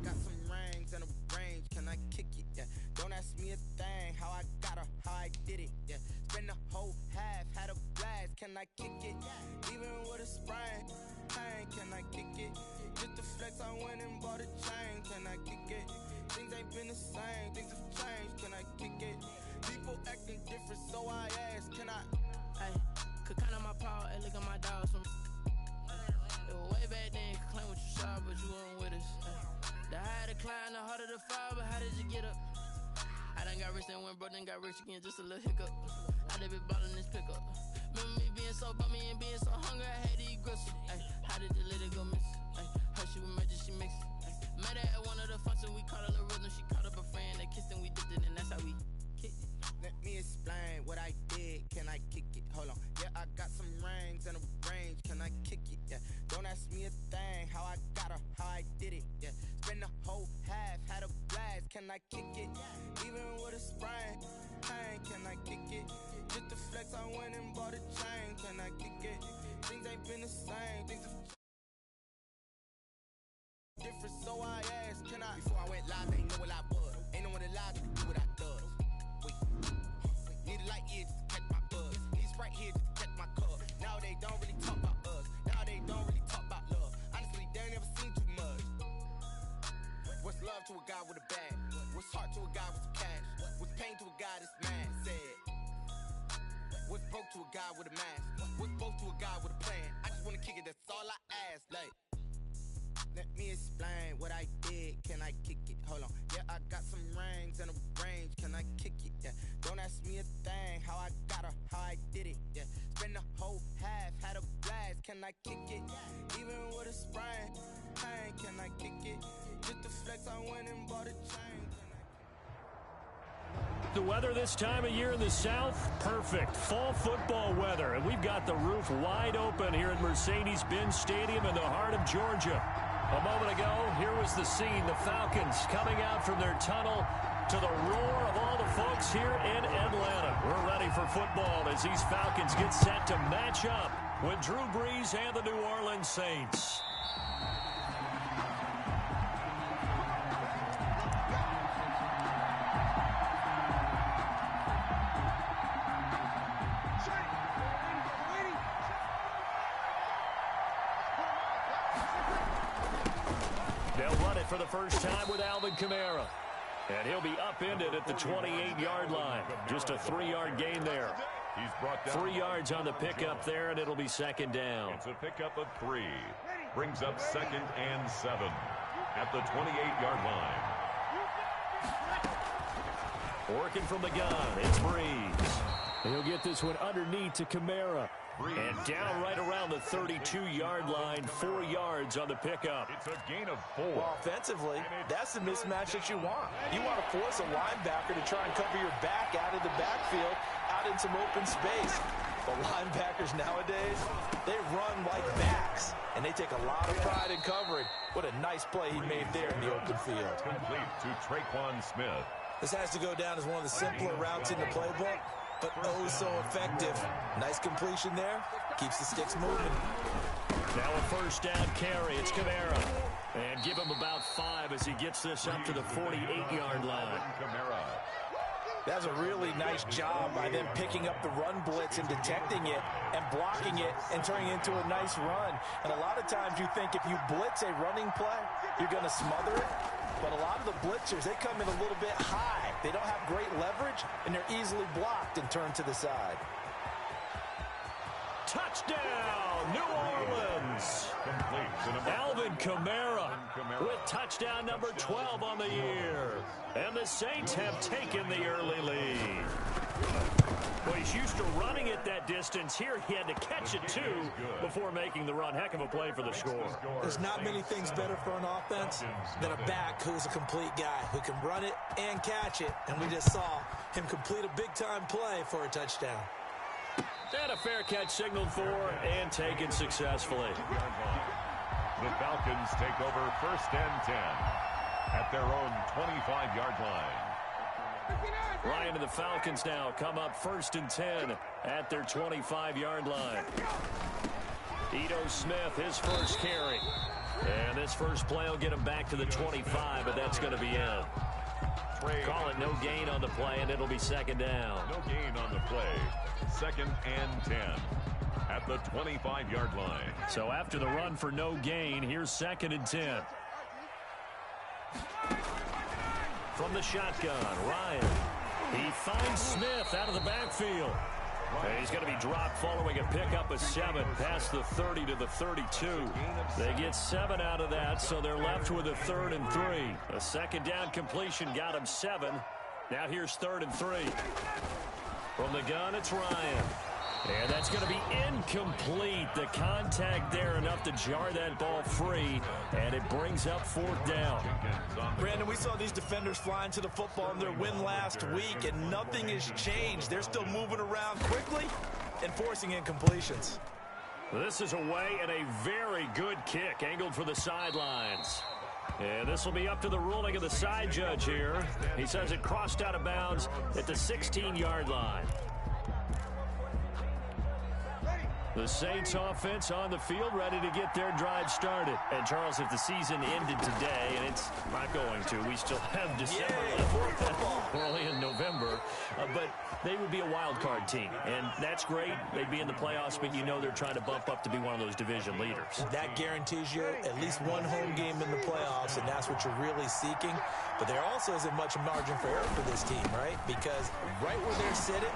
got some rings and a range, can I kick it? Yeah, don't ask me a thing, how I got her, how I did it. Yeah, spend the whole half, had a blast, can I kick it? Even with a sprain, pain, can I kick it? Just to flex, I went and bought a chain, can I kick it? Things ain't been the same, things have changed, can I kick it? People acting different, so I ask, can I? Hey, could count on my power, and look at my dogs from. It was way back then, could claim what you saw, but you weren't with us. The higher the climb, the harder the fall, but how did you get up? I done got rich and went broke, then got rich again, just a little hiccup. I done been ballin' this pickup. Remember me being so bummy and being so hungry, I had to eat gristle. Ay, how did you let it go miss? Ay, her she was magic, she mixed. Met her at one of the functions, we caught a little rhythm, she caught up a friend, they kissed and we dipped it, and that's how we kicked it. Let me explain what I did, can I kick it? Hold on, yeah, I got some rings and a range, can I kick it? Yeah, don't ask me a thing, how I got her, how I did it. Yeah, spend the whole half, had a blast, can I kick it? Even with a sprain, pain, can I kick it? Just to flex, I went and bought a chain, can I kick it? Things ain't been the same, things have different, so I asked, can I? Before I went live, they ain't know what I was. Ain't no one alive to do what I does. Wait, need a light here just to catch my buzz. Need Sprite here just to catch my cup. Now they don't really talk about us. Now they don't really talk about love. Honestly, they ain't never seen too much. What's love to a guy with a bag? What's heart to a guy with some cash? What's pain to a guy that's mad? Said. What's broke to a guy with a mask? What's broke to a guy with a plan? I just wanna kick it, that's all I ask. Like, let me explain what I did, can I kick it? Hold on, yeah, I got some rings and a range, can I kick it? Yeah, don't ask me a thing, how I got her, how I did it. Yeah, spend the whole half, had a blast, can I kick it? Even with a sprain, pain, can I kick it? Just to flex, I went and bought a chain. The weather this time of year in the South, perfect. Fall football weather, and we've got the roof wide open here at Mercedes-Benz Stadium in the heart of Georgia. A moment ago, here was the scene, the Falcons coming out from their tunnel to the roar of all the folks here in Atlanta. We're ready for football as these Falcons get set to match up with Drew Brees and the New Orleans Saints. For the first time with Alvin Kamara. And he'll be upended at the 28-yard line. Just a 3-yard gain there. He's brought down 3 yards on the pickup there, and it'll be second down. It's a pickup of 3. Brings up 2nd and 7 at the 28-yard line. Working from the gun, it's Brees. He'll get this one underneath to Kamara. And down right around the 32-yard line, 4 yards on the pickup. It's a gain of 4. Well, offensively, that's the mismatch that you want. You want to force a linebacker to try and cover your back out of the backfield, out in some open space. But linebackers nowadays, they run like backs, and they take a lot of pride in covering. What a nice play he made there in the open field. Complete to Traquan Smith. This has to go down as one of the simpler routes in the playbook, but oh so effective. Nice completion there. Keeps the sticks moving. Now a first down carry. It's Kamara. And give him about 5 as he gets this up to the 48-yard line. Kamara. That's a really nice job by them picking up the run blitz and detecting it and blocking it and turning it into a nice run. And a lot of times you think if you blitz a running play, you're going to smother it. But a lot of the blitzers, they come in a little bit high. They don't have great leverage, and they're easily blocked and turned to the side. Touchdown, New Orleans. Alvin Kamara with touchdown number 12 on the year. And the Saints have taken the early lead. Well, he's used to running it that distance. Here he had to catch it, too, before making the run. Heck of a play for the score. There's not many things better for an offense than a back who's a complete guy, who can run it and catch it. And we just saw him complete a big-time play for a touchdown. And a fair catch signaled for and taken successfully. The Falcons take over 1st and 10 at their own 25-yard line. Ryan and the Falcons now come up 1st and 10 at their 25-yard line. Ito Smith, his first carry. And this first play will get him back to the 25, but that's going to be it. Call it no gain on the play, and it'll be second down. No gain on the play. 2nd and 10 at the 25-yard line. So after the run for no gain, here's 2nd and 10. From the shotgun, Ryan. He finds Smith out of the backfield. And he's going to be dropped following a pickup of 7 past the 30 to the 32. They get 7 out of that, so they're left with a 3rd and 3. A second down completion got him 7. Now here's 3rd and 3. From the gun, it's Ryan. And that's going to be incomplete. The contact there enough to jar that ball free, and it brings up 4th down. Brandon, we saw these defenders flying to the football in their win last week, and nothing has changed. They're still moving around quickly and forcing incompletions. This is away and a very good kick, angled for the sidelines. And this will be up to the ruling of the side judge here. He says it crossed out of bounds at the 16-yard line. The Saints offense on the field, ready to get their drive started. And, Charles, if the season ended today, and it's not going to, we still have December left. We're only in November. But they would be a wild card team. And that's great. They'd be in the playoffs, but you know they're trying to bump up to be one of those division leaders. That guarantees you at least one home game in the playoffs, and that's what you're really seeking. But there also isn't much margin for error for this team, right? Because right where they're sitting,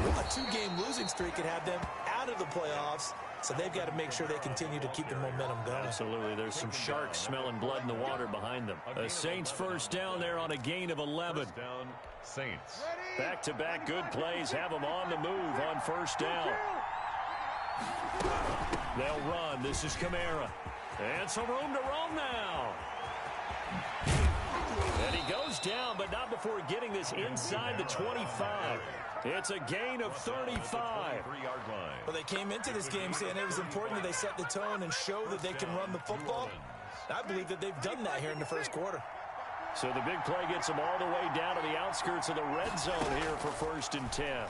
a 2-game losing streak could have them out of the playoffs, so they've got to make sure they continue to keep the momentum going. Absolutely. There's some sharks smelling blood in the water behind them. The Saints first down there on a gain of 11. First down, Saints. Back-to-back good plays have them on the move on first down. They'll run. This is Kamara. And some room to roam now. And he goes down, but not before getting this inside the 25. It's a gain of 35. Well, they came into this game saying it was important that they set the tone and show that they can run the football. I believe that they've done that here in the first quarter. So the big play gets them all the way down to the outskirts of the red zone here for 1st and 10.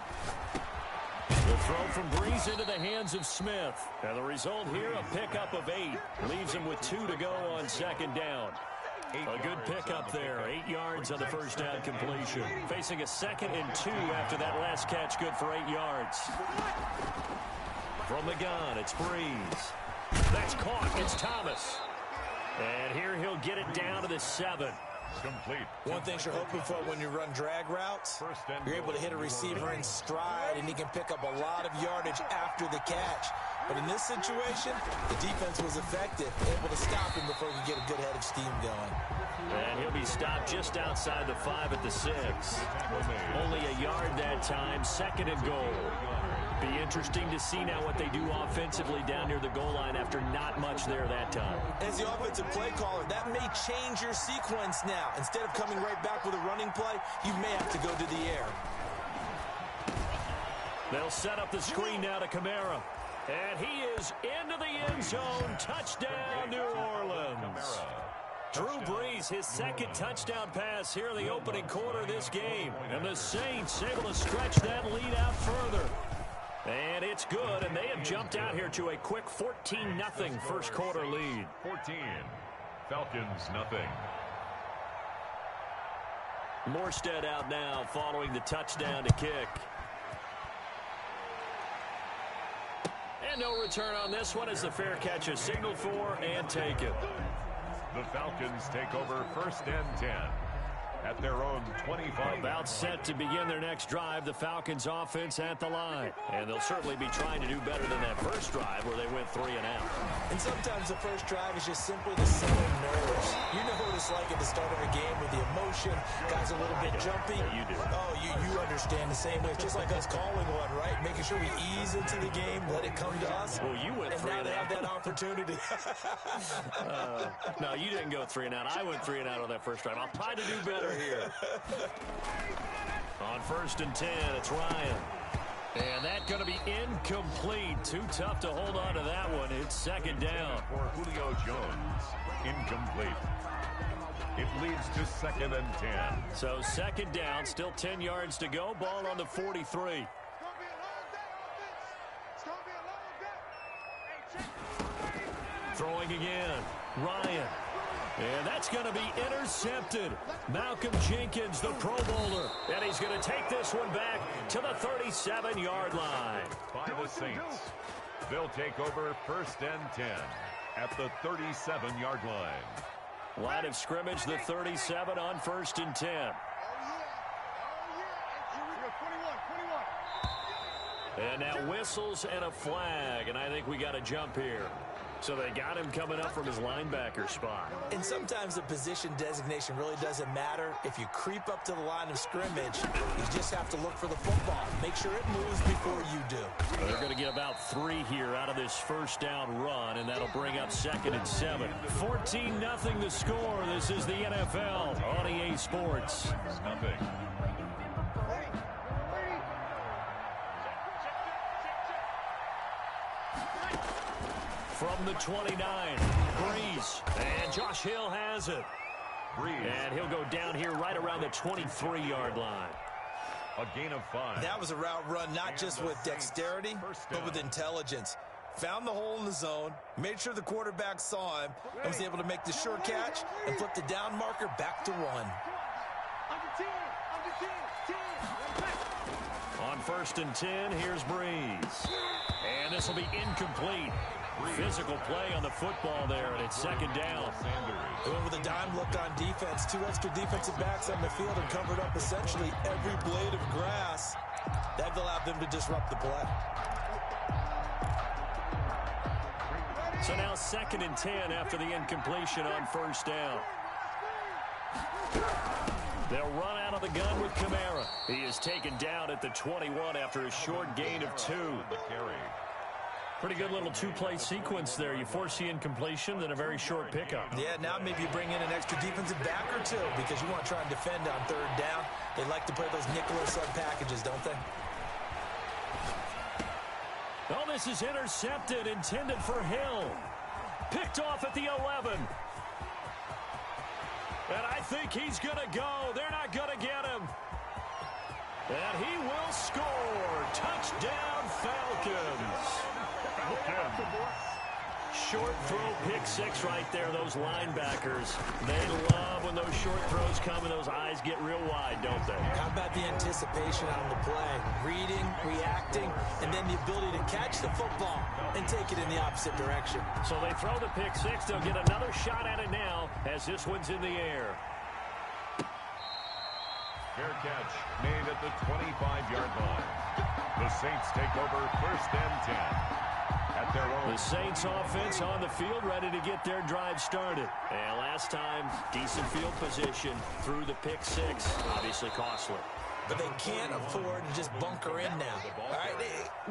The throw from Breeze into the hands of Smith. And the result here, a pickup of 8. Leaves him with 2 to go on 2nd down. A good pickup there. 8 yards on the first down completion. Facing a 2nd and 2 after that last catch, good for 8 yards. From the gun, it's Breeze. That's caught. It's Thomas. And here he'll get it down to the 7. Complete. One thing you're hoping for when you run drag routes, you're able to hit a receiver in stride, and he can pick up a lot of yardage after the catch. But in this situation, the defense was effective, able to stop him before he could get a good head of steam going. And he'll be stopped just outside the 5 at the 6. Only a yard that time, 2nd and goal. Be interesting to see now what they do offensively down near the goal line after not much there that time. As the offensive play caller, that may change your sequence now. Instead of coming right back with a running play, you may have to go to the air. They'll set up the screen now to Kamara. And he is into the end zone. Touchdown, New Orleans. Drew Brees, his 2nd touchdown pass here in the opening quarter of this game. And the Saints able to stretch that lead out further. And it's good, and they have jumped out here to a quick 14-0 first quarter lead. 14. Falcons, nothing. Morstead out now following the touchdown to kick. And no return on this one as the fair catch is signaled for and taken. The Falcons take over 1st and 10 at their own 25. About set to begin their next drive, the Falcons offense at the line. And they'll certainly be trying to do better than that first drive where they went 3 and out. And sometimes the first drive is just simply the settle nerves. You know what it's like at the start of a game with the emotion, guys a little bit jumpy. Yeah, you do. Oh, you understand the same way. It's just like us calling one, right? Making sure we ease into the game, let it come to us. Well, you went 3 and out. And now they have that opportunity. No, you didn't go 3 and out. I went 3 and out on that first drive. I'll try to do better here. On 1st and 10, it's Ryan. And that's going to be incomplete. Too tough to hold on to that one. It's 2nd down. For Julio Jones, incomplete. It leads to 2nd and 10. So 2nd down, still 10 yards to go. Ball on the 43. Throwing again. Ryan. And that's going to be intercepted. Malcolm Jenkins, the Pro Bowler. And he's going to take this one back to the 37-yard line. By the Saints. They'll take over 1st and 10 at the 37-yard line. Line of scrimmage, the 37 on 1st and 10. And now whistles and a flag, and I think we got a jump here. So they got him coming up from his linebacker spot. And sometimes the position designation really doesn't matter. If you creep up to the line of scrimmage, you just have to look for the football. Make sure it moves before you do. They're going to get about 3 here out of this first down run, and that'll bring up 2nd and 7. 14-0 the score. This is the NFL on EA Sports. Nothing. From the 29, Breeze, and Josh Hill has it. Breeze. And he'll go down here right around the 23-yard line. A gain of 5. That was a route run not just with dexterity, but with intelligence. Found the hole in the zone, made sure the quarterback saw him, and was able to make the sure catch and flip the down marker back to 1. On 1st and 10, here's Breeze. And this will be incomplete. Physical play on the football there, and it's 2nd down. They went with a dime look on defense. 2 extra defensive backs on the field and covered up essentially every blade of grass. That allowed them to disrupt the play. So now 2nd and 10 after the incompletion on 1st down. They'll run out of the gun with Kamara. He is taken down at the 21 after a short gain of 2. The carry. Pretty good little 2-play sequence there. You force the incompletion, then a very short pickup. Yeah, now maybe you bring in an extra defensive back or 2 because you want to try and defend on 3rd down. They like to play those nickel or sub packages, don't they? Oh, this is intercepted, intended for Hill. Picked off at the 11. And I think he's going to go. They're not going to get him. And he will score. Touchdown, Falcons. Short throw, pick 6 right there, those linebackers. They love when those short throws come and those eyes get real wide, don't they? How about the anticipation on the play? Reading, reacting, and then the ability to catch the football and take it in the opposite direction. So they throw the pick 6. They'll get another shot at it now as this one's in the air. Fair catch made at the 25-yard line. The Saints take over 1st and 10 at their own. The Saints offense on the field, ready to get their drive started. And last time, decent field position through the pick 6. Obviously costly. But they can't afford to just bunker in now. All right,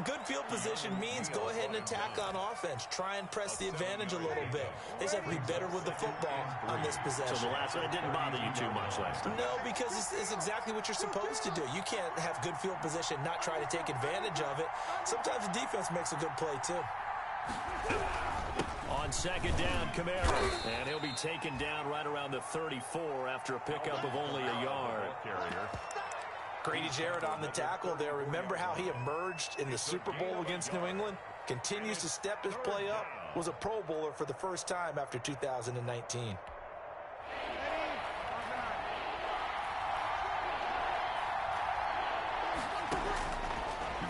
good field position means go ahead and attack on offense. Try and press the advantage a little bit. They just have to be better with the football on this possession. So the last one, it didn't bother you too much last time? No, because it's exactly what you're supposed to do. You can't have good field position, not try to take advantage of it. Sometimes the defense makes a good play, too. On 2nd down, Kamara. And he'll be taken down right around the 34 after a pickup of only a yard. Grady Jarrett on the tackle there. Remember how he emerged in the Super Bowl against New England? Continues to step his play up. Was a Pro Bowler for the first time after 2019.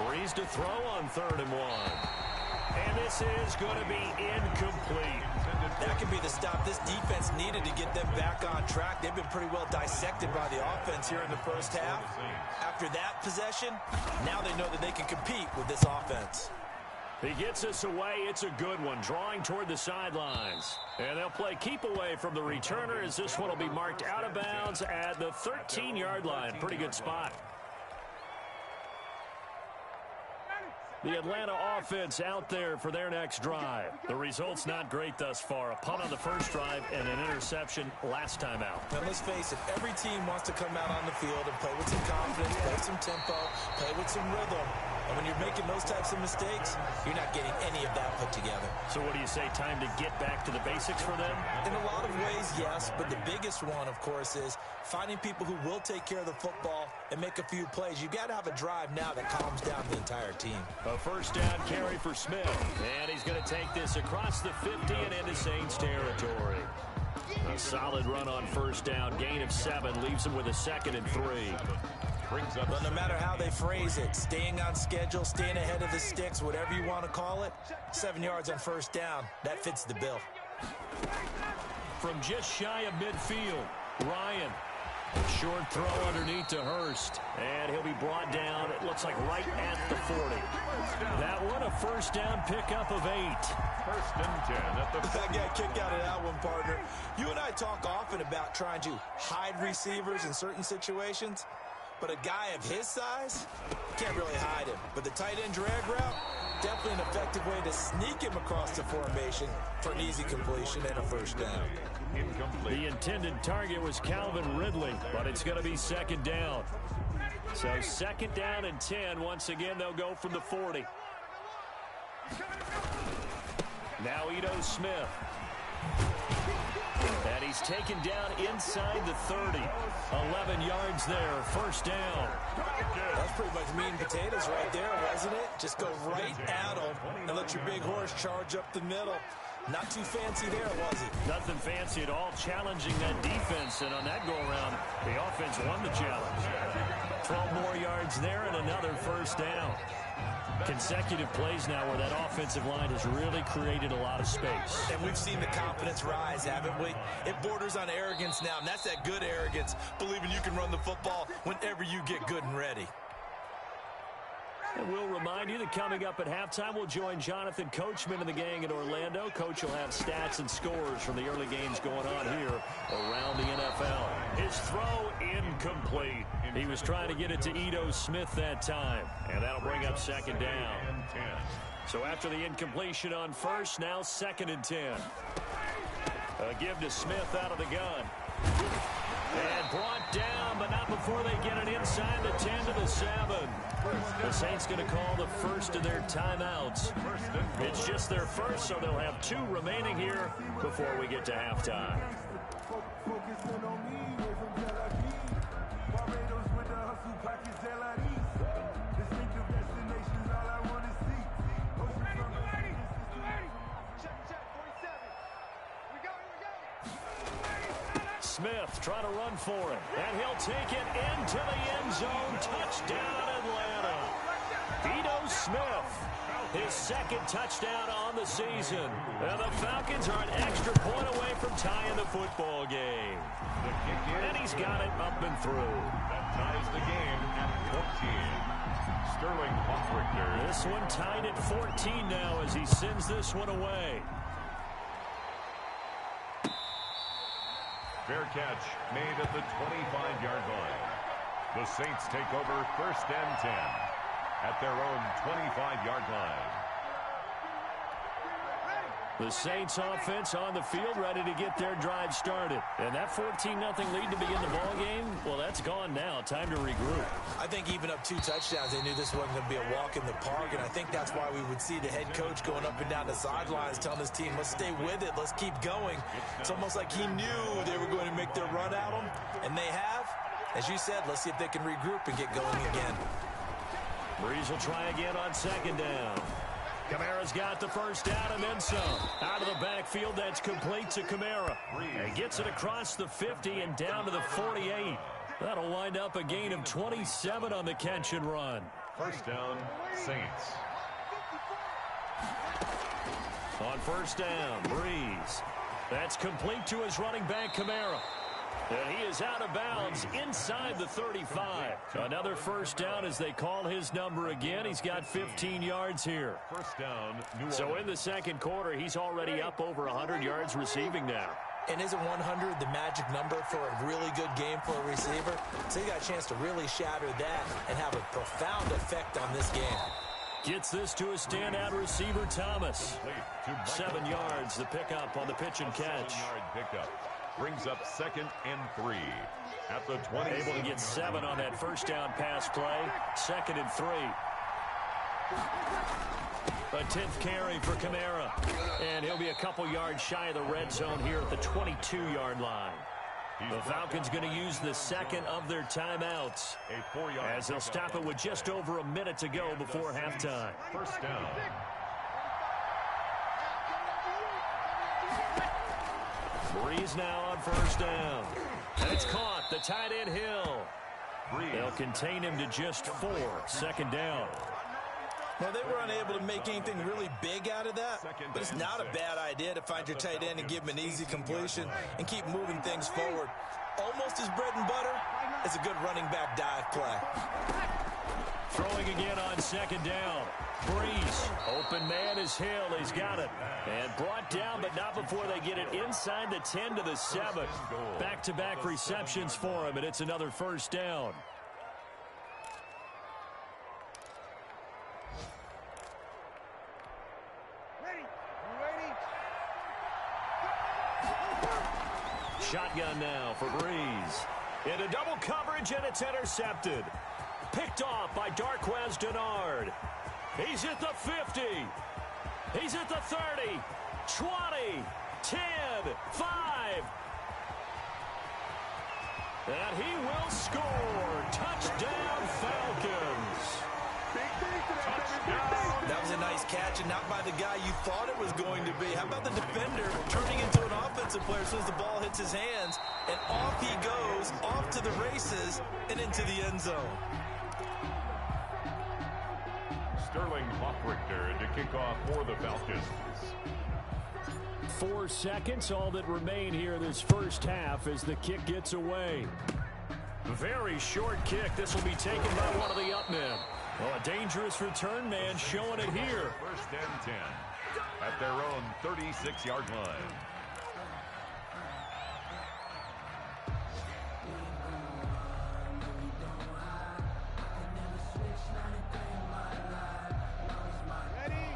Breeze to throw on 3rd and 1. And this is going to be incomplete. That could be the stop this defense needed to get them back on track. They've been pretty well dissected by the offense here in the first half. After that possession, now they know that they can compete with this offense. He gets us away. It's a good one, drawing toward the sidelines. And they'll play keep away from the returner as this one will be marked out of bounds at the 13-yard line. Pretty good spot. The Atlanta offense out there for their next drive. The result's not great thus far. A punt on the first drive and an interception last time out. Now, let's face it, every team wants to come out on the field and play with some confidence, play some tempo, play with some rhythm. And when you're making those types of mistakes, you're not getting any of that put together. So what do you say, time to get back to the basics for them? In a lot of ways, yes, but the biggest one, of course, is finding people who will take care of the football and make a few plays. You've got to have a drive now that calms down the entire team. A first down carry for Smith, and he's going to take this across the 50 and into Saints territory. A solid run on first down, gain of 7, leaves him with a 2nd and 3. But no matter how they phrase it, staying on schedule, staying ahead of the sticks, whatever you want to call it, 7 yards on first down, that fits the bill. From just shy of midfield, Ryan. Short throw underneath to Hurst, and he'll be brought down, it looks like right at the 40. That one, a first down pickup of 8. First and 10 at the 40. I got a kick out of that one, partner. You and I talk often about trying to hide receivers in certain situations, but a guy of his size, you can't really hide him. But the tight end drag route, definitely an effective way to sneak him across the formation for an easy completion and a first down. Incomplete. The intended target was Calvin Ridley, but it's going to be 2nd down. So 2nd down and 10. Once again, they'll go from the 40. Now Ito Smith. And he's taken down inside the 30. 11 yards there, first down. That's pretty much meat and potatoes right there, wasn't it? Just go right at him and let your big horse charge up the middle. Not too fancy there, was it? Nothing fancy at all, challenging that defense, and on that go-around, the offense won the challenge. 12 more yards there and another first down. Consecutive plays now where that offensive line has really created a lot of space. And we've seen the confidence rise, haven't we? It borders on arrogance now, and that's that good arrogance, believing you can run the football whenever you get good and ready. And we'll remind you that coming up at halftime, we'll join Jonathan Coachman and the gang in Orlando. Coach will have stats and scores from the early games going on here around the NFL. His throw incomplete. He was trying to get it to Ito Smith that time, and that'll bring up 2nd down. So after the incompletion on first, now 2nd and 10. A give to Smith out of the gun. And brought down, but not before they get it inside the 10 to the 7. The Saints going to call the first of their timeouts. It's just their first, so they'll have 2 remaining here before we get to halftime. Smith trying to run for it, and he'll take it into the end zone. Touchdown, Atlanta. Ito Smith, his 2nd touchdown on the season. And the Falcons are an extra point away from tying the football game. And he's got it up and through. That ties the game at 14. Sterling Hoffrichter. This one tied at 14 now as he sends this one away. Fair catch made at the 25-yard line. The Saints take over first and 10 at their own 25-yard line. The Saints offense on the field ready to get their drive started. And that 14-0 lead to begin the ball game, well, that's gone now. Time to regroup. I think even up 2 touchdowns, they knew this wasn't going to be a walk in the park, and I think that's why we would see the head coach going up and down the sidelines telling his team, let's stay with it, let's keep going. It's almost like he knew they were going to make their run at him, and they have. As you said, let's see if they can regroup and get going again. Breeze will try again on 2nd down. Kamara's got the first down and then some. Out of the backfield, that's complete to Kamara. And gets it across the 50 and down to the 48. That'll wind up a gain of 27 on the catch and run. First down, Saints. On first down, Breeze. That's complete to his running back, Kamara. And he is out of bounds inside the 35. Another first down as they call his number again. He's got 15 yards here. First down, New Orleans. So in the 2nd quarter, he's already up over 100 yards receiving now. And isn't 100 the magic number for a really good game for a receiver? So you got a chance to really shatter that and have a profound effect on this game. Gets this to a standout receiver, Thomas. 7 yards, the pickup on the pitch and catch. 7-yard pickup. Brings up 2nd and 3 at the 20. Able to get 7 on that first down pass play. 2nd and 3. A 10th carry for Kamara. And he'll be a couple yards shy of the red zone here at the 22-yard line. The Falcons going to use the second of their timeouts as they'll stop it with just over a minute to go before halftime. First down. Breeze now on first down. And it's caught. The tight end Hill. They'll contain him to just 4. Second down. Well, they were unable to make anything really big out of that, but it's not a bad idea to find your tight end and give him an easy completion and keep moving things forward. Almost his bread and butter is a good running back dive play. Throwing again on second down. Breeze. Open man is Hill. He's got it. And brought down, but not before they get it inside the 10 to the 7. Back-to-back receptions for him, and it's another first down. Shotgun now for Breeze. Into double coverage, and it's intercepted. Picked off by Darquez Denard. He's at the 50. He's at the 30. 20. 10. 5. And he will score. Touchdown, Falcons. That was a nice catch, and not by the guy you thought it was going to be. How about the defender turning into an offensive player as soon as the ball hits his hands, and off he goes, off to the races, and into the end zone. Sterling Hoffrichter to kick off for the Falcons. 4 seconds, all that remain here this first half as the kick gets away. Very short kick. This will be taken by one of the up men. Oh, a dangerous return man showing it here. First and 10 at their own 36-yard line.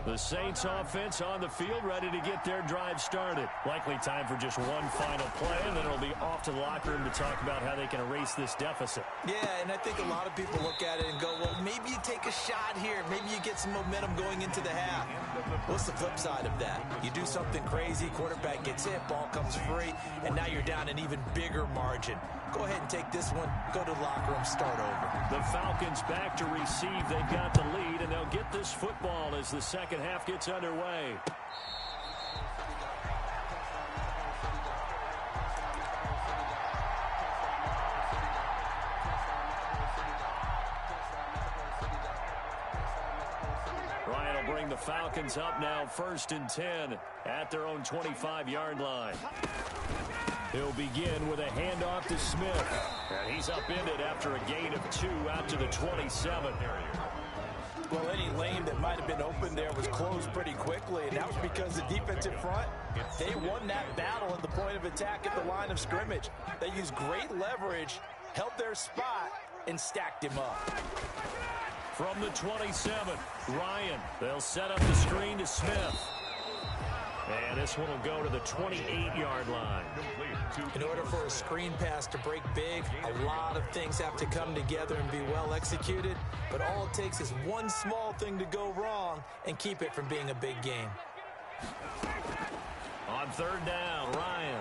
The Saints offense on the field, ready to get their drive started. Likely time for just one final play, and then it'll be off to the locker room to talk about how they can erase this deficit. Yeah, and I think a lot of people look at it and go, well, maybe you take a shot here. Maybe you get some momentum going into the half. What's the flip side of that? You do something crazy, quarterback gets hit, ball comes free, and now you're down an even bigger margin. Go ahead and take this one, go to the locker room, start over. The Falcons back to receive. They've got the lead, and they'll get this football as the second half gets underway. Ryan will bring the Falcons up now, 1st and 10 at their own 25-yard line. He'll begin with a handoff to Smith. And he's upended after a gain of 2 out to the 27. Well, any lane that might have been open there was closed pretty quickly, and that was because the defensive front, they won that battle at the point of attack at the line of scrimmage. They used great leverage, held their spot, and stacked him up. From the 27, Ryan. They'll set up the screen to Smith. And this one will go to the 28-yard line. In order for a screen pass to break big, a lot of things have to come together and be well executed. But all it takes is one small thing to go wrong and keep it from being a big game. On 3rd down, Ryan.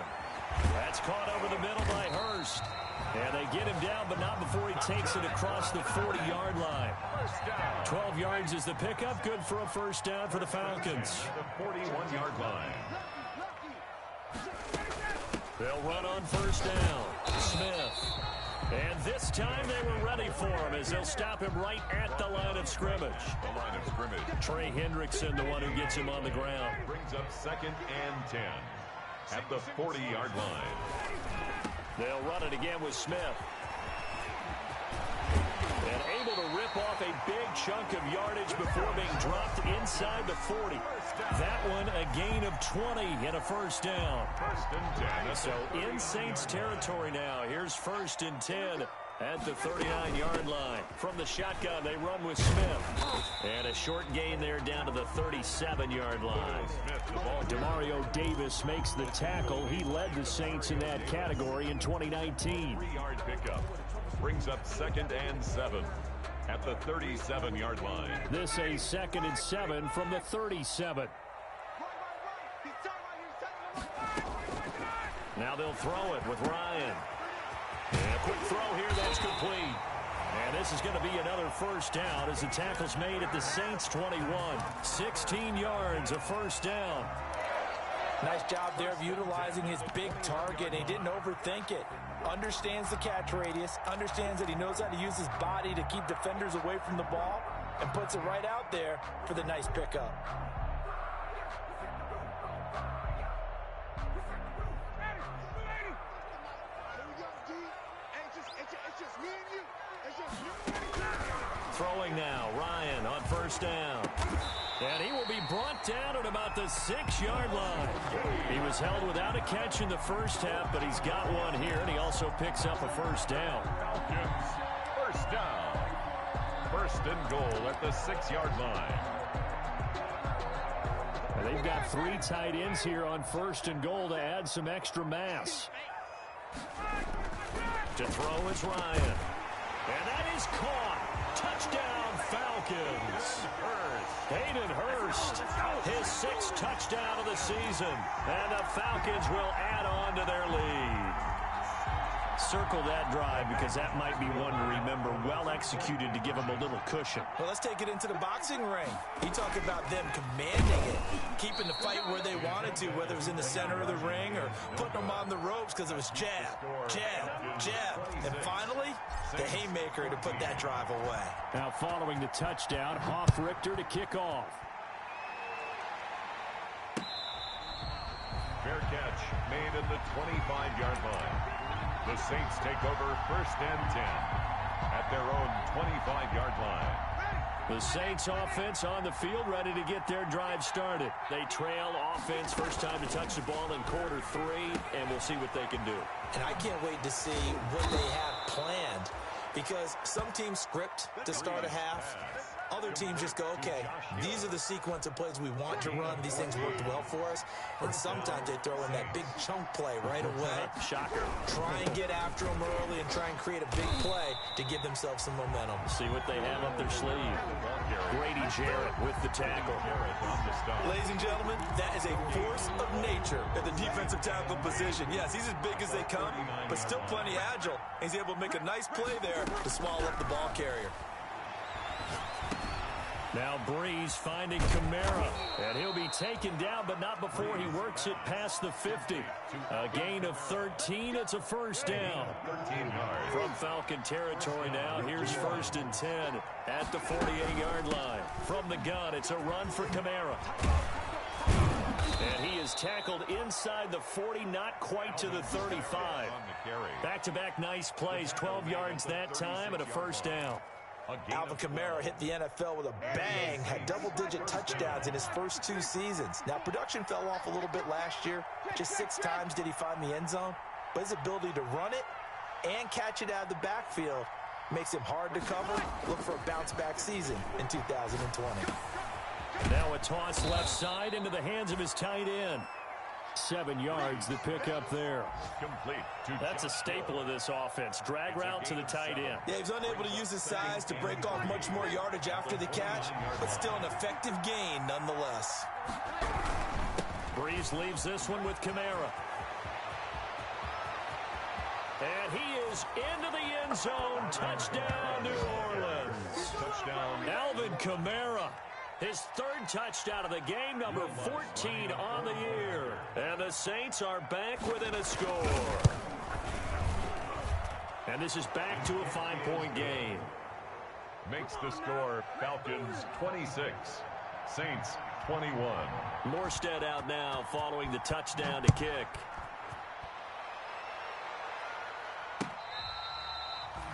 That's caught over the middle by Hurst. And they get him down, but not before he takes it across the 40-yard line. 12 yards is the pickup. Good for a first down for the Falcons. The 41-yard line. They'll run on 1st down. Smith. And this time they were ready for him as they'll stop him right at the line of scrimmage. The line of scrimmage. Trey Hendrickson, the one who gets him on the ground. Brings up 2nd and 10 at the 40-yard line. They'll run it again with Smith. And able to rip off a big chunk of yardage before being dropped inside the 40. That one a gain of 20 and a first down. 1st and 10. So in Saints territory now. Here's 1st and 10 at the 39-yard line. From the shotgun, they run with Smith. And a short gain there down to the 37-yard line. Demario Davis makes the tackle. He led the Saints in that category in 2019. 3-yard pickup. Brings up 2nd and 7 at the 37-yard line. This a 2nd and 7 from the 37. Now they'll throw it with Ryan. And a quick throw here, that's complete. And this is going to be another first down as the tackle's made at the Saints 21. 16 yards, a first down. Nice job there of utilizing his big target. He didn't overthink it. Understands the catch radius, understands that he knows how to use his body to keep defenders away from the ball, and puts it right out there for the nice pickup. Throwing now, Ryan on first down. And he will be brought down at about the 6-yard line. He was held without a catch in the first half, but he's got one here, and he also picks up a first down. Falcons, first down. First and goal at the 6-yard line. And they've got 3 tight ends here on first and goal to add some extra mass. To throw is Ryan. And that is caught. Touchdown, Falcons. Hayden Hurst, his 6th touchdown of the season. And the Falcons will add on to their lead. Circle that drive because that might be one to remember. Well executed to give them a little cushion. Well, let's take it into the boxing ring. You talk about them commanding it, keeping the fight where they wanted to, whether it was in the center of the ring or putting them on the ropes because it was jab, jab, jab. And finally, the haymaker to put that drive away. Now following the touchdown, Hoff-Richter to kick off. Fair catch made at the 25-yard line. The Saints take over first and 10 at their own 25-yard line. The Saints offense on the field ready to get their drive started. They trail offense first time to touch the ball in quarter 3, and we'll see what they can do. And I can't wait to see what they have planned because some teams script to start a half. Other teams just go, okay, these are the sequence of plays we want to run. These things worked well for us. And sometimes they throw in that big chunk play right away. Shocker. Try and get after them early and try and create a big play to give themselves some momentum. See what they have up their sleeve. Grady Jarrett with the tackle. Ladies and gentlemen, that is a force of nature at the defensive tackle position. Yes, he's as big as they come, but still plenty agile. He's able to make a nice play there to swallow up the ball carrier. Now Breeze finding Kamara, and he'll be taken down, but not before he works it past the 50. A gain of 13, it's a first down. From Falcon territory now, here's first and 10 at the 48-yard line. From the gun, it's a run for Kamara. And he is tackled inside the 40, not quite to the 35. Back-to-back nice plays, 12 yards that time, and a first down. Alvin Kamara hit the NFL with a bang, had double-digit touchdowns in his first 2 seasons. Now, production fell off a little bit last year. Just 6 times did he find the end zone. But his ability to run it and catch it out of the backfield makes him hard to cover. Look for a bounce-back season in 2020. Now a toss left side into the hands of his tight end. 7 yards the pick up there. Complete. That's a staple of this offense. Drag route to the tight end. Yeah, he's unable to use his size to break off much more yardage after the catch, but still an effective gain nonetheless. Breeze leaves this one with Kamara. And he is into the end zone. Touchdown, New Orleans. Touchdown. Alvin Kamara. His 3rd touchdown of the game, number 14 on the year. And the Saints are back within a score. And this is back to a 5-point game. Makes the score Falcons 26, Saints 21. Morstead out now following the touchdown to kick.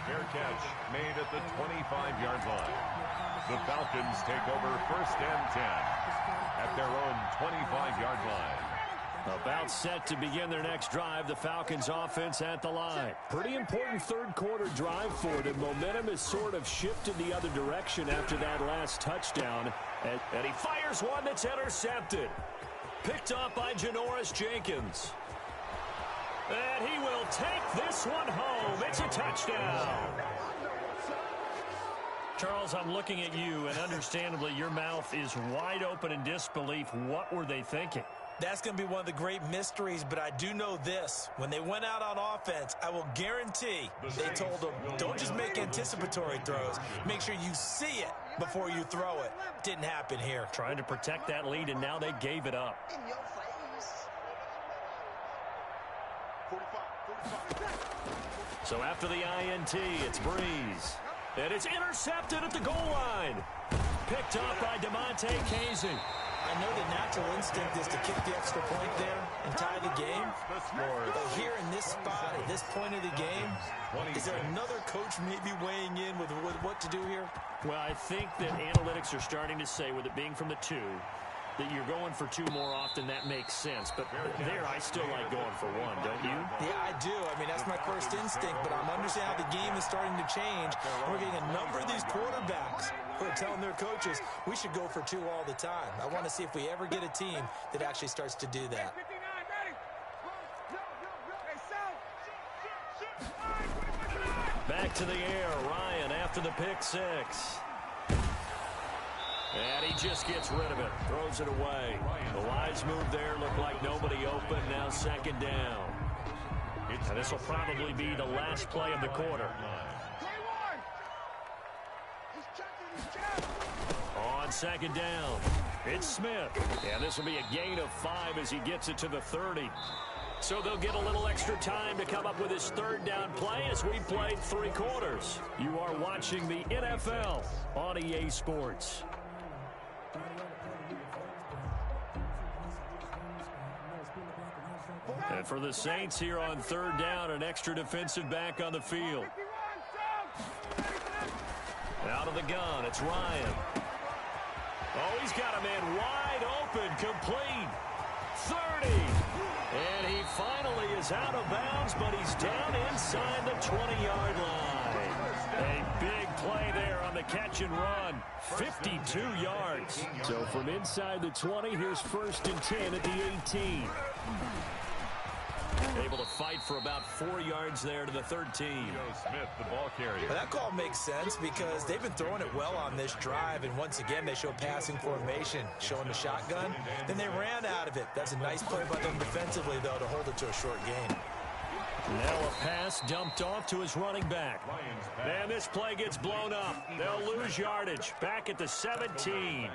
Fair catch made at the 25-yard line. The Falcons take over first and 10 at their own 25-yard line. About set to begin their next drive, the Falcons offense at the line. Pretty important 3rd quarter drive for them. Momentum has sort of shifted the other direction after that last touchdown. And he fires one that's intercepted. Picked up by Janoris Jenkins. And he will take this one home. It's a touchdown. Charles, I'm looking at you, and understandably, your mouth is wide open in disbelief. What were they thinking? That's going to be one of the great mysteries, but I do know this. When they went out on offense, I will guarantee they told them, don't just make anticipatory throws. Make sure you see it before you throw it. Didn't happen here. Trying to protect that lead, and now they gave it up. In your face. 45. So after the INT, it's Breeze. And it's intercepted at the goal line. Picked up by DeMonte Casey. I know the natural instinct is to kick the extra point there and tie the game. But here in this spot, at this point of the game, is there another coach maybe weighing in with what to do here? Well, I think that analytics are starting to say, with it being from the 2, that you're going for 2 more often. That makes sense. But there, I still like going for 1, don't you? Yeah, I do. I mean, that's my first instinct. But I'm understanding how the game is starting to change. We're getting a number of these quarterbacks who are telling their coaches, we should go for 2 all the time. I want to see if we ever get a team that actually starts to do that. Back to the air. Ryan after the pick 6. And he just gets rid of it. Throws it away. The wise move there. Looked like nobody open. Now second down. And this will probably be the last play of the quarter. On second down, it's Smith. And this will be a gain of 5 as he gets it to the 30. So they'll get a little extra time to come up with his third down play as we played 3 quarters. You are watching the NFL on EA Sports. And for the Saints here on third down, an extra defensive back on the field. Out of the gun, it's Ryan. Oh, he's got a man wide open, complete. 30. And he finally is out of bounds, but he's down inside the 20-yard line. A big play there on the catch and run. 52 yards. So from inside the 20, here's 1st and 10 at the 18. Able to fight for about 4 yards there to the 13. Smith, the ball carrier. Well, that call makes sense because they've been throwing it well on this drive, and once again they show passing formation, showing the shotgun. Then they ran out of it. That's a nice play by them defensively, though, to hold it to a short gain. Now a pass dumped off to his running back. And this play gets blown up. They'll lose yardage. Back at the 17.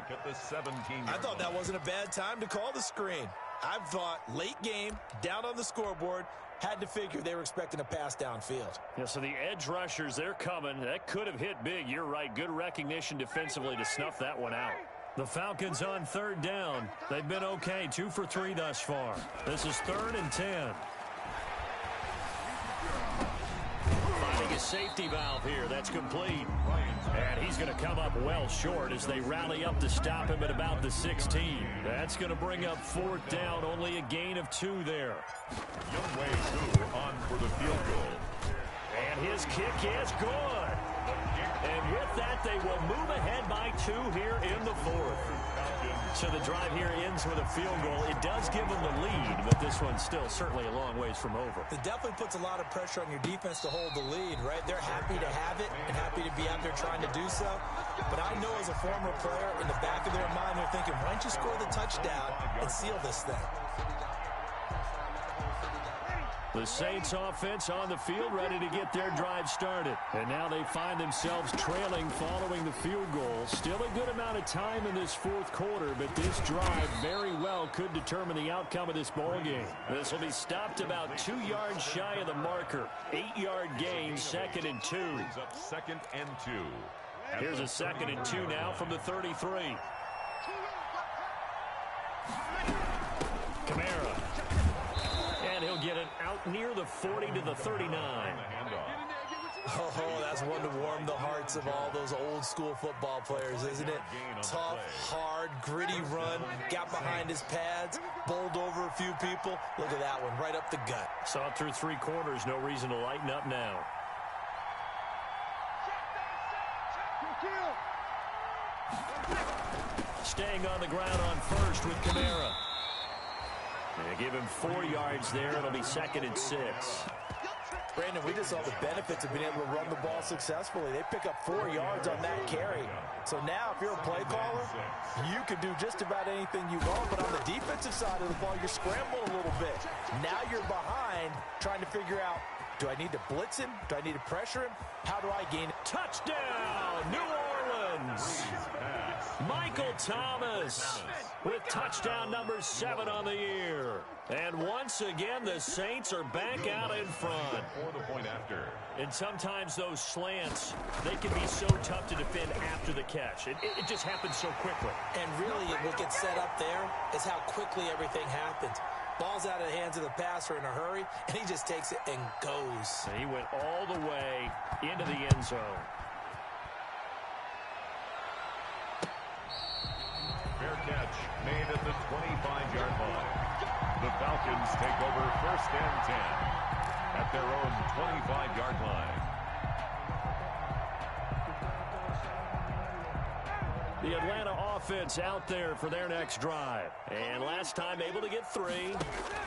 I thought that wasn't a bad time to call the screen. I thought late game, down on the scoreboard, had to figure they were expecting a pass downfield. Yeah, so the edge rushers, they're coming. That could have hit big. You're right. Good recognition defensively to snuff that one out. The Falcons on third down. They've been okay. 2 for 3 thus far. This is 3rd and 10. Finding a safety valve here. That's complete. And he's going to come up well short as they rally up to stop him at about the 16. That's going to bring up 4th down. Only a gain of 2 there. Youngway, who on for the field goal. And his kick is good. And with that, they will move ahead by 2 here in the 4th. So the drive here ends with a field goal. It does give them the lead, but this one's still certainly a long ways from over. It definitely puts a lot of pressure on your defense to hold the lead, right? They're happy to have it and happy to be out there trying to do so. But I know as a former player, in the back of their mind, they're thinking, why don't you score the touchdown and seal this thing? The Saints offense on the field, ready to get their drive started. And now they find themselves trailing following the field goal. Still a good amount of time in this 4th quarter, but this drive very well could determine the outcome of this ball game. This will be stopped about 2 yards shy of the marker. 8-yard gain, 2nd and 2. Up 2nd and 2. Here's a 2nd and 2 now from the 33. Kamara. And he'll get it out near the 40 to the 39. Oh, that's one to warm the hearts of all those old school football players, isn't it? Tough, hard, gritty run, got behind his pads, bowled over a few people. Look at that one, right up the gut. Saw it through 3 quarters, no reason to lighten up now. Staying on the ground on first with Kamara. They give him 4 yards there. It'll be 2nd and 6. Brandon, we just saw the benefits of being able to run the ball successfully. They pick up 4 yards on that carry. So now if you're a play caller, you can do just about anything you want. But on the defensive side of the ball, you're scrambling a little bit. Now you're behind trying to figure out, do I need to blitz him? Do I need to pressure him? How do I gain it? Touchdown, New Orleans. Michael Thomas with touchdown number 7 on the year. And once again, the Saints are back out in front. For the point after. And sometimes those slants, they can be so tough to defend after the catch. It just happens so quickly. And really, what gets set up there is how quickly everything happens. Ball's out of the hands of the passer in a hurry, and he just takes it and goes. And he went all the way into the end zone. Fair catch made at the 25-yard line. The Falcons take over 1st and 10 at their own 25-yard line. The Atlanta offense out there for their next drive. And last time able to get 3.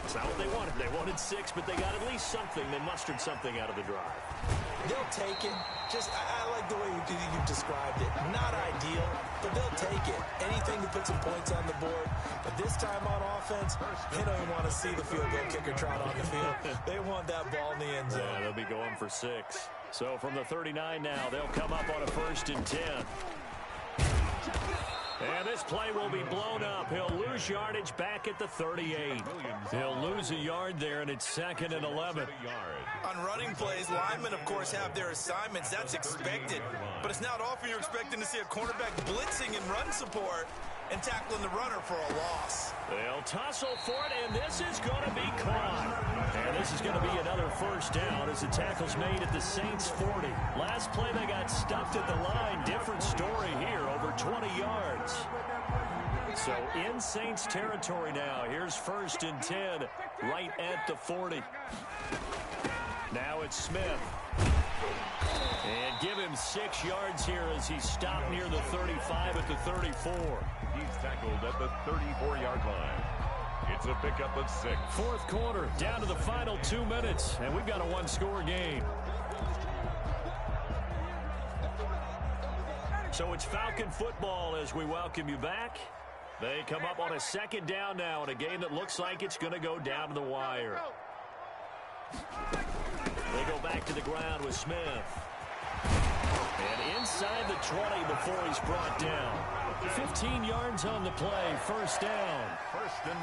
It's not what they wanted. They wanted 6, but they got at least something. They mustered something out of the drive. They'll take it. I like the way you described it. Not ideal, but they'll take it. Anything to put some points on the board. But this time on offense, they don't even want to see the field goal kicker trot on the field. They want that ball in the end zone. Yeah, they'll be going for 6. So from the 39 now, they'll come up on a 1st and 10. And this play will be blown up. He'll lose yardage back at the 38. He'll lose a yard there, and it's 2nd and 11. On running plays, linemen, of course, have their assignments. That's expected. But it's not often you're expecting to see a cornerback blitzing and run support and tackling the runner for a loss. They'll tussle for it, and this is going to be caught. And this is going to be another 1st down as the tackle's made at the Saints 40. Last play, they got stuffed at the line. Different story here, over 20 yards. So in Saints territory now. Here's 1st and 10 right at the 40. Now it's Smith. And give him 6 yards here as he's stopped near the 35 at the 34. He's tackled at the 34-yard line. It's a pickup of 6. 4th quarter, down to the final 2 minutes, and we've got a 1-score game. So it's Falcon football as we welcome you back. They come up on a 2nd down now in a game that looks like it's going to go down to the wire. They go back to the ground with Smith. And inside the 20 before he's brought down. 15 yards on the play, 1st down.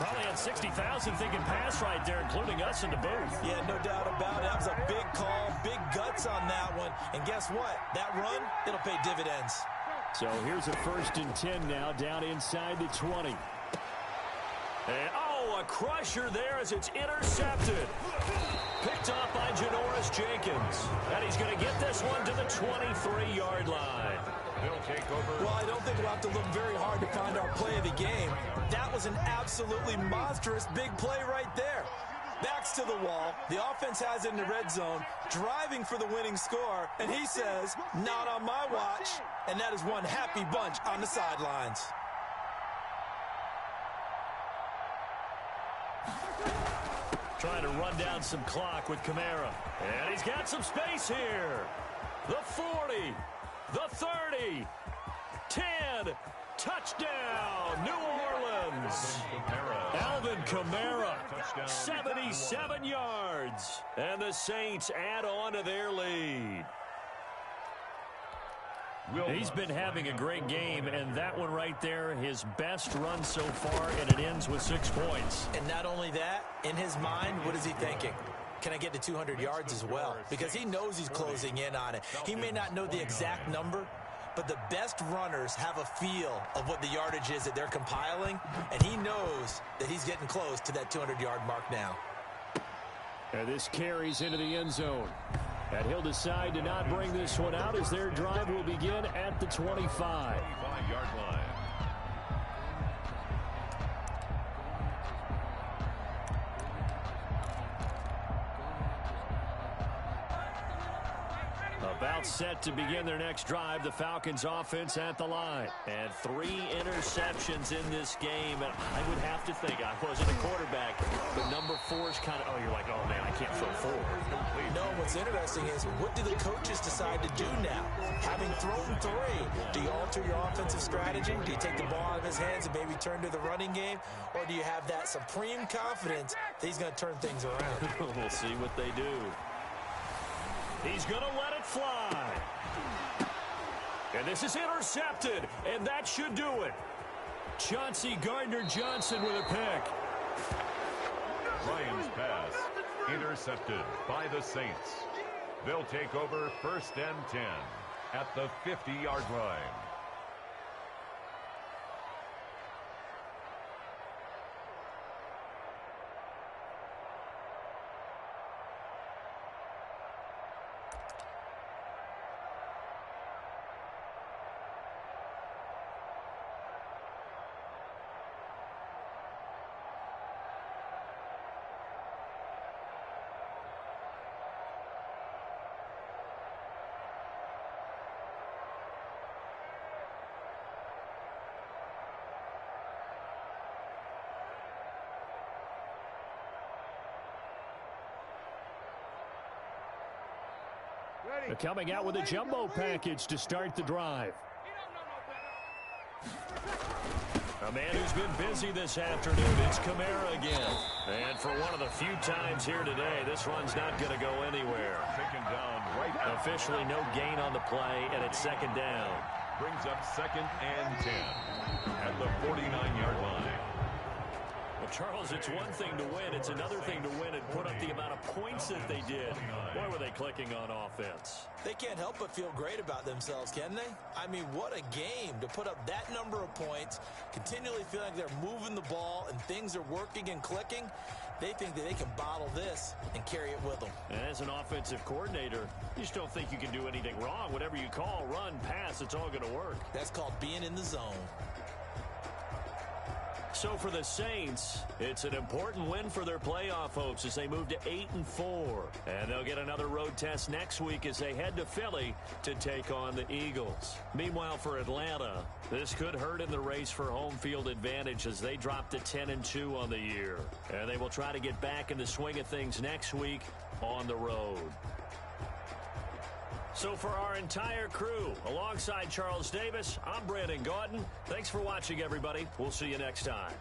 Probably had 60,000 thinking pass right there, including us in the booth. Yeah, no doubt about it. That was a big call, big guts on that one. And guess what? That run, it'll pay dividends. So here's a 1st and 10 now, down inside the 20. And, a crusher there as it's intercepted. Picked off by Janoris Jenkins. And he's going to get this one to the 23-yard line. They'll take over. Well, I don't think we'll have to look very hard to find our play of the game. That was an absolutely monstrous big play right there. Backs to the wall. The offense has it in the red zone, driving for the winning score. And he says, not on my watch. And that is one happy bunch on the sidelines. Trying to run down some clock with Kamara. And he's got some space here. The 40, the 30, 10, touchdown, New Orleans. Alvin Kamara, 77 yards. And the Saints add on to their lead. He's been having a great game, and that one right there, his best run so far, and it ends with 6 points. And not only that, in his mind, what is he thinking? Can I get to 200 yards as well? Because he knows he's closing in on it. He may not know the exact number, but the best runners have a feel of what the yardage is that they're compiling, and he knows that he's getting close to that 200-yard mark now. And this carries into the end zone. And he'll decide to not bring this one out as their drive will begin at the 25. 25-yard line. About set to begin their next drive, the Falcons offense at the line. And 3 interceptions in this game. And I would have to think, I wasn't a quarterback, but number four is kind of, oh, you're like, oh, man, I can't throw four. No, what's interesting is, what do the coaches decide to do now? Having thrown three, do you alter your offensive strategy? Do you take the ball out of his hands and maybe turn to the running game? Or do you have that supreme confidence that he's going to turn things around? We'll see what they do. He's going to let it fly. And this is intercepted, and that should do it. Chauncey Gardner-Johnson with a pick. Ryan's pass intercepted by the Saints. They'll take over 1st and 10 at the 50-yard line. They're coming out with a jumbo package to start the drive. A man who's been busy this afternoon, it's Kamara again. And for one of the few times here today, this run's not going to go anywhere. Taken down right at Officially no gain on the play, and it's 2nd down. brings up 2nd and 10 at the 49-yard line. Well, Charles, it's one thing to win. It's another thing to win and put up the amount of points that they did. Boy, were they clicking on offense. They can't help but feel great about themselves, can they? I mean, what a game to put up that number of points, continually feel like they're moving the ball and things are working and clicking. They think that they can bottle this and carry it with them. And as an offensive coordinator, you just don't think you can do anything wrong. Whatever you call, run, pass, it's all going to work. That's called being in the zone. So for the Saints, it's an important win for their playoff hopes as they move to 8-4. And they'll get another road test next week as they head to Philly to take on the Eagles. Meanwhile, for Atlanta, this could hurt in the race for home field advantage as they drop to 10-2 on the year. And they will try to get back in the swing of things next week on the road. So for our entire crew, alongside Charles Davis, I'm Brandon Gaudin. Thanks for watching, everybody. We'll see you next time.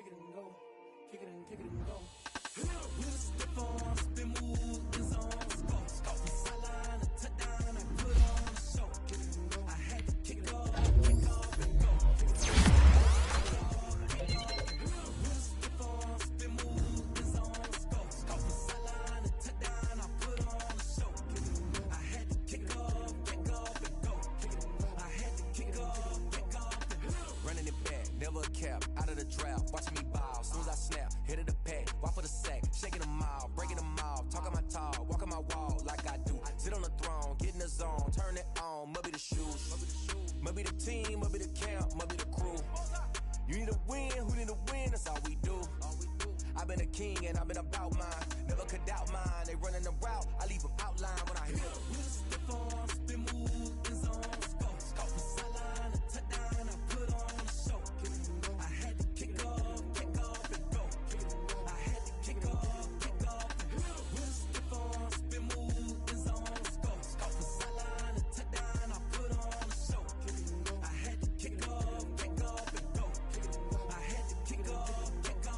kick it and go, kick it and go. With a stiff arm, spin move, the zone, scope, sideline, a touchdown, I put on a show. I had to kick off and go. With a stiff arm, spin move, the zone, scope, sideline, a touchdown, I put on a show. I had to kick off and go. I had to kick off and go. Running it back, never a cap, out of the drought, watching me ball, soon as I snap, hit of the pack, walk for the sack, shaking them all, breaking them off, talking my talk, walking my wall like I do, sit on the throne, get in the zone, turn it on, must be the shoes, must be the team, must be the camp, must be the crew, you need a win, who need a win, that's all we do, I've been a king and I've been about mine, never could doubt mine, they running the route, I leave them outline when I hit them. With a stiff arm, spin move, the zone, scope, sideline, a touchdown, I put on a show. I had to kick off and go. I had to kick off and go. With a stiff arm, spin move, the zone, scope, sideline, a touchdown, I put on a show. I had to kick off and go. I had to kick off and go.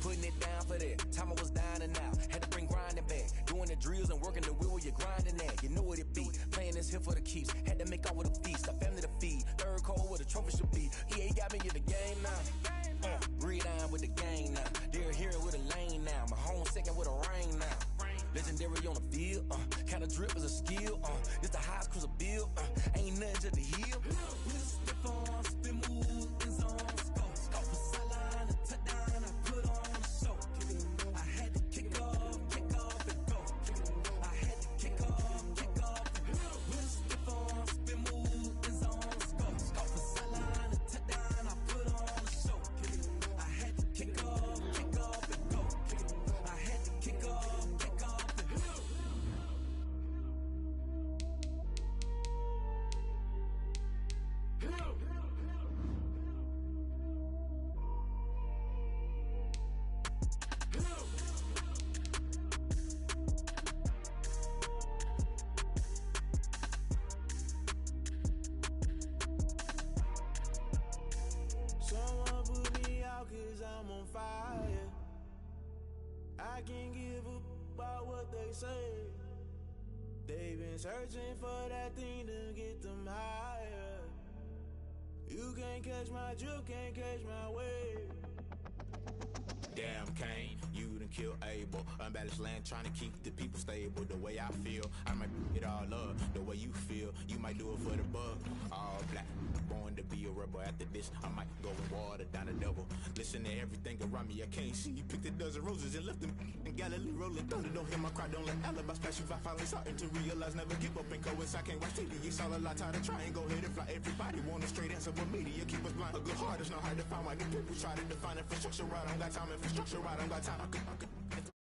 Putting it down for that, time I was down and out, had to bring grinding back, doing the drills and working the wheel where you're grinding at, you know what it be, playing this here for the keeps, had to make out with a feast, a family to feed, third cold where the trophy should be, EA got me in the game now, read on with the gang now, they're here with a lane now, my home second with a rain now, legendary on the field, kind of drip is a skill, this the highest cruiser bill, ain't nothing to the heel, with a stiff arm, spin move, the zone, scope, sideline, a touchdown, I put on a show, I had to kick off and go, I had to kick off and go, with a stiff arm, spin move, the zone, scope, sideline, a touchdown, I put on a show, I had to kick off and go, I had to kick off and go. Someone put me out 'cause I'm on fire. I can't give a about what they say. They've been searching for that thing to get them higher. You can't catch my drift, can't catch my wave. Damn Kane, you done killed Abel. Unbalanced land trying to keep the people stable. The way I feel, I might it all up. The way you feel, you might do it for the buck. All black, born to be a rebel. After this, I might go and water down the double. Listen to everything around me, I can't see. You picked a dozen roses and left them in Galilee rolling thunder. Don't hear my cry, don't let alibis splash. If I finally starting to realize, never give up and coincide. I can't watch TV, it's all a lot. Time to try and go ahead and fly. Everybody want a straight answer, but media keep us blind. A good heart is not hard to find. Why the people try to define infrastructure right? I don't got time, infrastructure right? I don't got time. I could